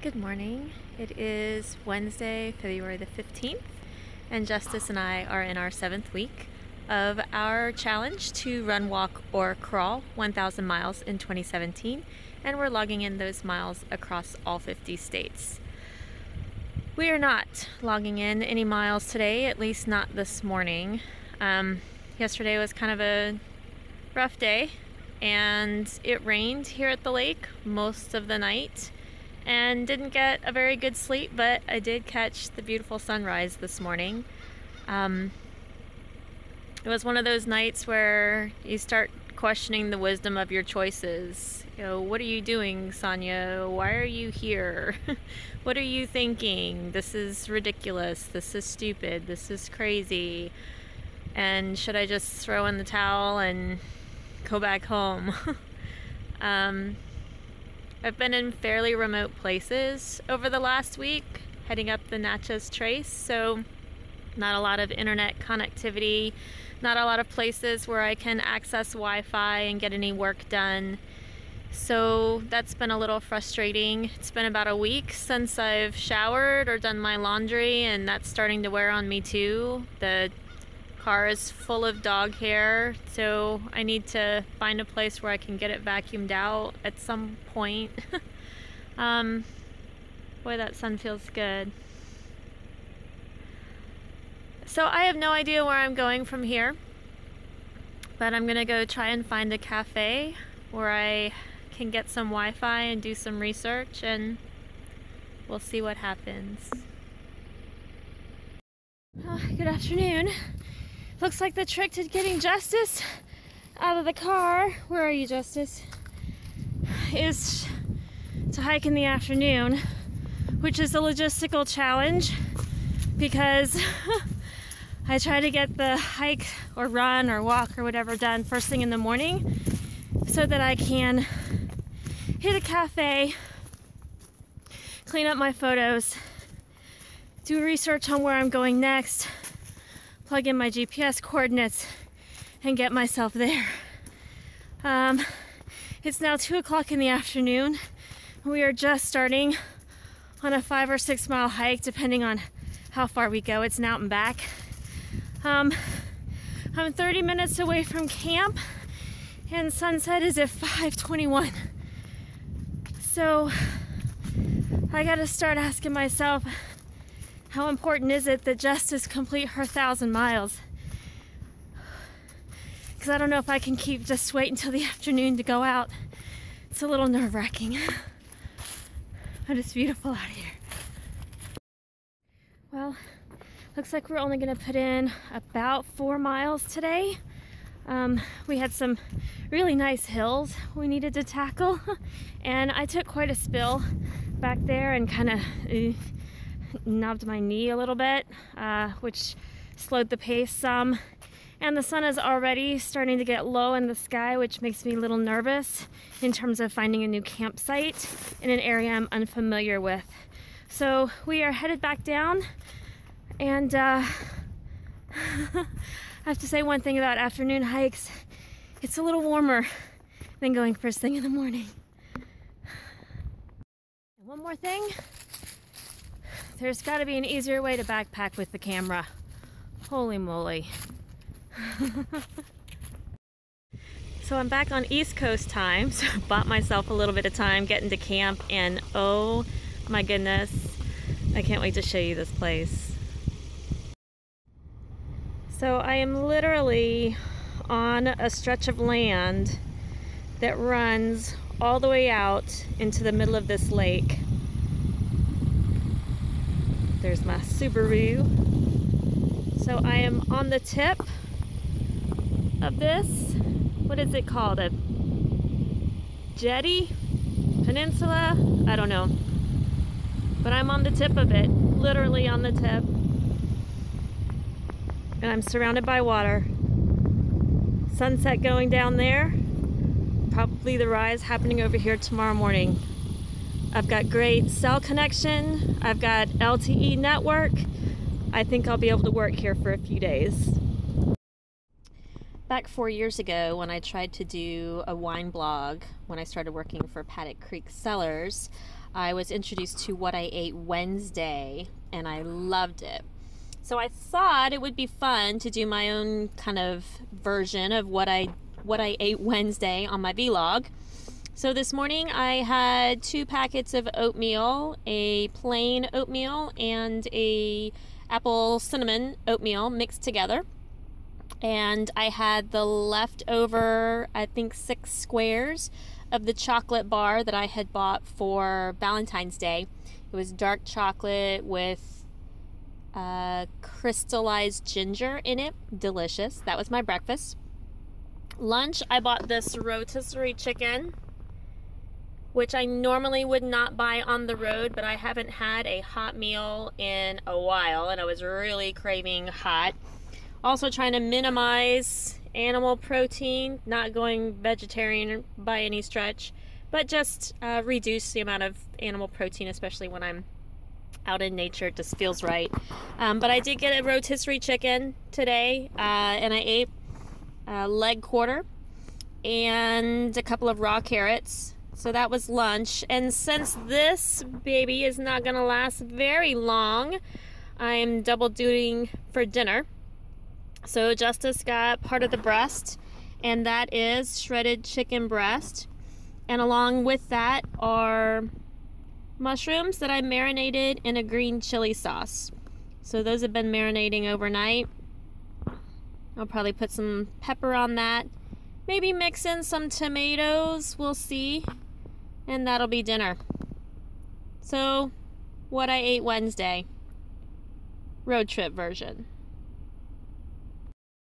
Good morning. It is Wednesday, February the 15th, and Justice and I are in our 7th week of our challenge to run, walk, or crawl 1,000 miles in 2017, and we're logging in those miles across all 50 states. We are not logging in any miles today, at least not this morning. Yesterday was kind of a rough day, and it rained here at the lake most of the night. And didn't get a very good sleep, but I did catch the beautiful sunrise this morning. It was one of those nights where you start questioning the wisdom of your choices. You know, what are you doing, Sonia? Why are you here? What are you thinking? This is ridiculous. This is stupid. This is crazy. And should I just throw in the towel and go back home? I've been in fairly remote places over the last week, heading up the Natchez Trace, so not a lot of internet connectivity, not a lot of places where I can access Wi-Fi and get any work done. So that's been a little frustrating. It's been about a week since I've showered or done my laundry, and that's starting to wear on me too. The car is full of dog hair, so I need to find a place where I can get it vacuumed out at some point. Boy, that sun feels good. So I have no idea where I'm going from here, but I'm gonna go try and find a cafe where I can get some Wi-Fi and do some research, and we'll see what happens. Good afternoon. Looks like the trick to getting Justice out of the car, where are you, Justice, is to hike in the afternoon, which is a logistical challenge because I try to get the hike or run or walk or whatever done first thing in the morning so that I can hit a cafe, clean up my photos, do research on where I'm going next, plug in my GPS coordinates, and get myself there. It's now 2 o'clock in the afternoon. We are just starting on a 5 or 6 mile hike, depending on how far we go. It's an out and back. I'm 30 minutes away from camp, and sunset is at 5:21. So I gotta start asking myself, how important is it that Justice complete her 1,000 miles? Because I don't know if I can just wait until the afternoon to go out. It's a little nerve-wracking. But it's beautiful out here. Well, looks like we're only gonna put in about 4 miles today. We had some really nice hills we needed to tackle, and I took quite a spill back there and kind of knobbed my knee a little bit, which slowed the pace some. And the sun is already starting to get low in the sky, which makes me a little nervous in terms of finding a new campsite in an area I'm unfamiliar with. So we are headed back down, and I have to say one thing about afternoon hikes: it's a little warmer than going first thing in the morning. And one more thing, there's got to be an easier way to backpack with the camera. Holy moly. So I'm back on East Coast time, so I bought myself a little bit of time getting to camp, and oh my goodness, I can't wait to show you this place. So I am literally on a stretch of land that runs all the way out into the middle of this lake. There's my Subaru. So I am on the tip of this, what is it called? A jetty? Peninsula? I don't know. But I'm on the tip of it, literally on the tip. And I'm surrounded by water. Sunset going down there. Probably the rise happening over here tomorrow morning. I've got great cell connection. I've got LTE network. I think I'll be able to work here for a few days. Back 4 years ago, when I tried to do a wine blog, when I started working for Paddock Creek Cellars, I was introduced to What I Ate Wednesday, and I loved it. So I thought it would be fun to do my own kind of version of what I ate Wednesday on my vlog. So this morning I had 2 packets of oatmeal, a plain oatmeal and a apple cinnamon oatmeal mixed together. And I had the leftover, I think 6 squares of the chocolate bar that I had bought for Valentine's Day. It was dark chocolate with crystallized ginger in it. Delicious. That was my breakfast. Lunch, I bought this rotisserie chicken, which I normally would not buy on the road, but I haven't had a hot meal in a while, and I was really craving hot. Also trying to minimize animal protein, not going vegetarian by any stretch, but just reduce the amount of animal protein, especially when I'm out in nature. It just feels right. But I did get a rotisserie chicken today, and I ate a leg quarter and a couple of raw carrots. So that was lunch. And since this baby is not going to last very long, I'm double dutying for dinner. So Justice got part of the breast, and that is shredded chicken breast. And along with that are mushrooms that I marinated in a green chili sauce. So those have been marinating overnight. I'll probably put some pepper on that. Maybe mix in some tomatoes, we'll see. And that'll be dinner. So, what I ate Wednesday. Road trip version.